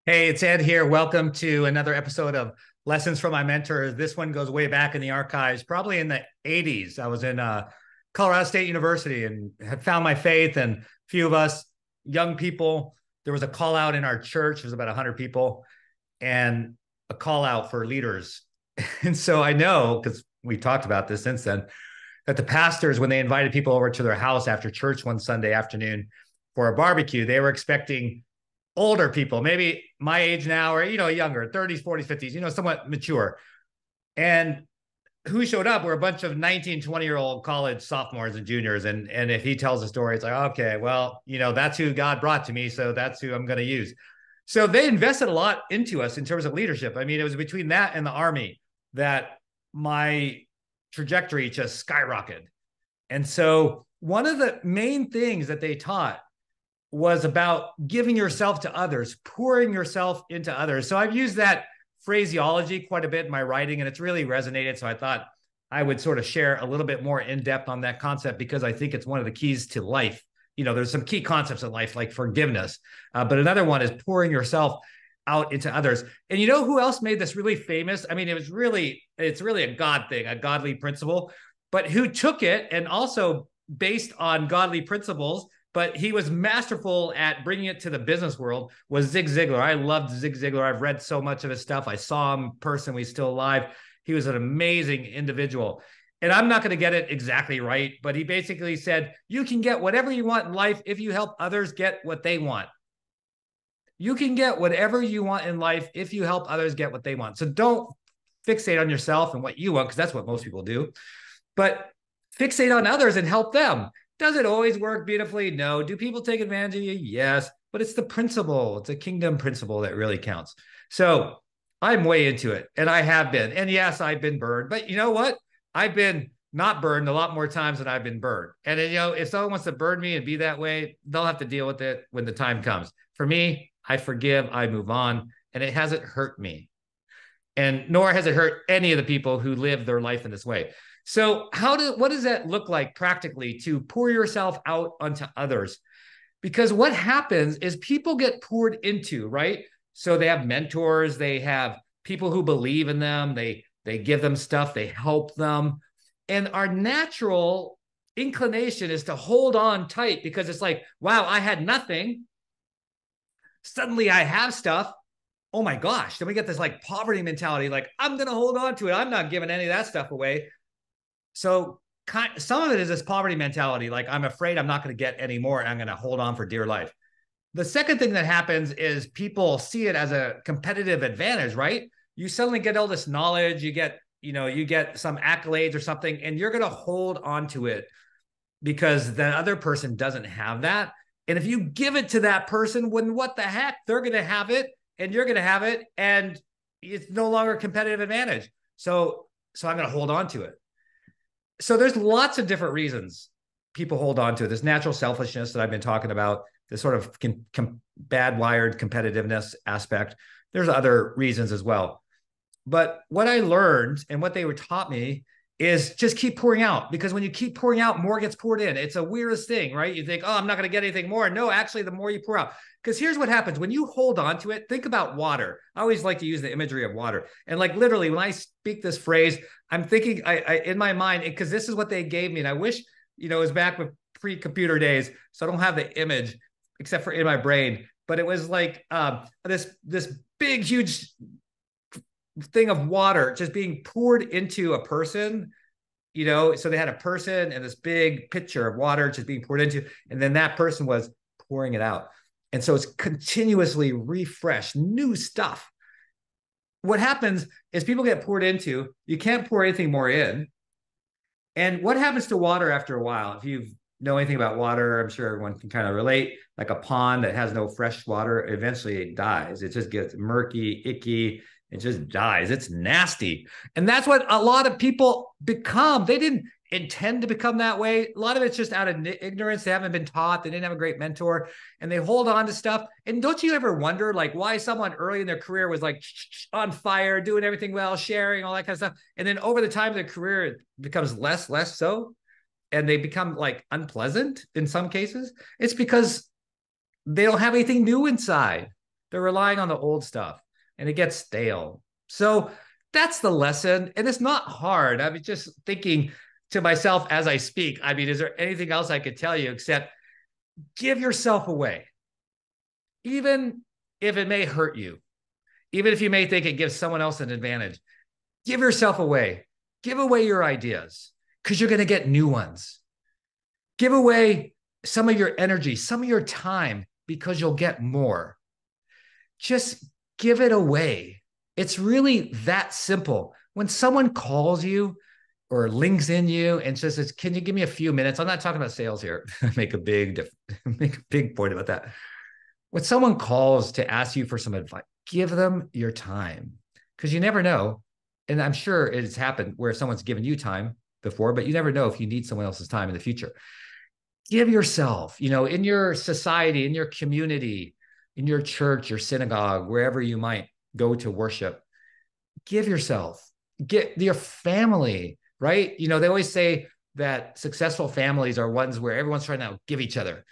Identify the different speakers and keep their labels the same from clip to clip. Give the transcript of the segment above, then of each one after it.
Speaker 1: Hey, it's Ed here. Welcome to another episode of Lessons from My Mentors. This one goes way back in the archives, probably in the 80s. I was in Colorado State University and had found my faith. And a few of us young people, there was a call out in our church. There's about 100 people and a call out for leaders. And so I know, because we talked about this since then, that the pastors, when they invited people over to their house after church one Sunday afternoon for a barbecue, they were expecting older people, maybe my age now or, younger, 30s, 40s, 50s, somewhat mature. And who showed up were a bunch of 19, 20-year-old college sophomores and juniors. And if he tells a story, it's like, okay, well, that's who God brought to me. So that's who I'm going to use. So they invested a lot into us in terms of leadership. I mean, it was between that and the Army that my trajectory just skyrocketed. And so one of the main things that they taught was about giving yourself to others, pouring yourself into others. So I've used that phraseology quite a bit in my writing, and it's really resonated. So I thought I would sort of share a little bit more in depth on that concept because I think it's one of the keys to life. There's some key concepts in life like forgiveness, but another one is pouring yourself out into others. And you know who else made this really famous? I mean, it's really a God thing, a godly principle, but who took it and also based on godly principles, but he was masterful at bringing it to the business world, was Zig Ziglar. I loved Zig Ziglar. I've read so much of his stuff. I saw him personally, still alive. He was an amazing individual. And I'm not going to get it exactly right, but he basically said, you can get whatever you want in life if you help others get what they want. You can get whatever you want in life if you help others get what they want. So don't fixate on yourself and what you want, because that's what most people do, but fixate on others and help them. Does it always work beautifully? No. Do people take advantage of you? Yes. But it's the principle. It's a kingdom principle that really counts. So I'm way into it, and I have been. And yes, I've been burned. But you know what? I've been not burned a lot more times than I've been burned. And if someone wants to burn me and be that way, they'll have to deal with it when the time comes. For me, I forgive, I move on, and it hasn't hurt me. And nor has it hurt any of the people who live their life in this way. So what does that look like practically to pour yourself out onto others? Because what happens is people get poured into, right? So they have mentors, they have people who believe in them, they give them stuff, they help them. And our natural inclination is to hold on tight because it's like, wow, I had nothing. Suddenly I have stuff. Oh my gosh. Then we get this like poverty mentality, like, I'm going to hold on to it. I'm not giving any of that stuff away. So some of it is this poverty mentality, like I'm afraid I'm not going to get any more and I'm going to hold on for dear life. The second thing that happens is people see it as a competitive advantage, right? You suddenly get all this knowledge, you get some accolades or something, and you're going to hold on to it because the other person doesn't have that. And if you give it to that person, when what the heck, they're going to have it and you're going to have it, and it's no longer a competitive advantage. So I'm going to hold on to it. So there's lots of different reasons people hold on to it. This natural selfishness that I've been talking about, this sort of bad wired competitiveness aspect. There's other reasons as well. But what I learned and what they were taught me is just keep pouring out, because when you keep pouring out, more gets poured in. It's a weirdest thing, right? You think, oh, I'm not going to get anything more. No, actually, the more you pour out, because here's what happens when you hold on to it. Think about water. I always like to use the imagery of water. And like literally, when I speak this phrase, I'm thinking I in my mind, because this is what they gave me. And I wish, it was back with pre-computer days. So I don't have the image except for in my brain. But it was like this big, huge thing of water just being poured into a person. So they had a person and this big pitcher of water just being poured into, and then that person was pouring it out. And so it's continuously refreshed, new stuff. What happens is people get poured into, you can't pour anything more in. And what happens to water after a while? If you know anything about water, I'm sure everyone can kind of relate. Like a pond that has no fresh water, eventually it dies. It just gets murky, icky. It just dies. It's nasty. And that's what a lot of people become. They didn't intend to become that way. A lot of it's just out of ignorance. They haven't been taught. They didn't have a great mentor, and they hold on to stuff. And don't you ever wonder, like, why someone early in their career was like on fire, doing everything well, sharing, all that kind of stuff. And then over the time of their career, it becomes less so. And they become like unpleasant in some cases. It's because they don't have anything new inside. They're relying on the old stuff and it gets stale. So that's the lesson. And it's not hard. I was just thinking to myself as I speak, I mean, is there anything else I could tell you except give yourself away, even if it may hurt you, even if you may think it gives someone else an advantage? Give yourself away. Give away your ideas because you're going to get new ones. Give away some of your energy, some of your time because you'll get more. Just give it away. It's really that simple. When someone calls you or links in you and says, "Can you give me a few minutes?" I'm not talking about sales here. make a big point about that. When someone calls to ask you for some advice, give them your time because you never know. And I'm sure it's happened where someone's given you time before, but you never know if you need someone else's time in the future. Give yourself, in your society, in your community, in your church, your synagogue, wherever you might go to worship, give yourself, get your family, right? They always say that successful families are ones where everyone's trying to give each other,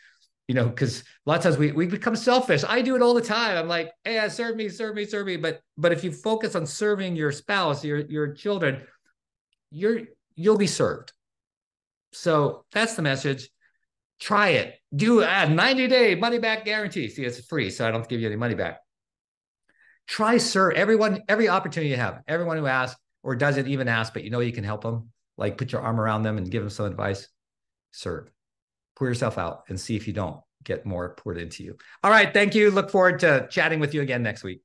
Speaker 1: because a lot of times we become selfish. I do it all the time. I'm like, hey, serve me, serve me, serve me. But if you focus on serving your spouse, your children, you'll be served. So that's the message. Try it. Do a 90-day money back guarantee. See, it's free, so I don't have to give you any money back. Try serve everyone, every opportunity you have. Everyone who asks or doesn't even ask, but you can help them, like put your arm around them and give them some advice. Serve. Pour yourself out and see if you don't get more poured into you. All right. Thank you. Look forward to chatting with you again next week.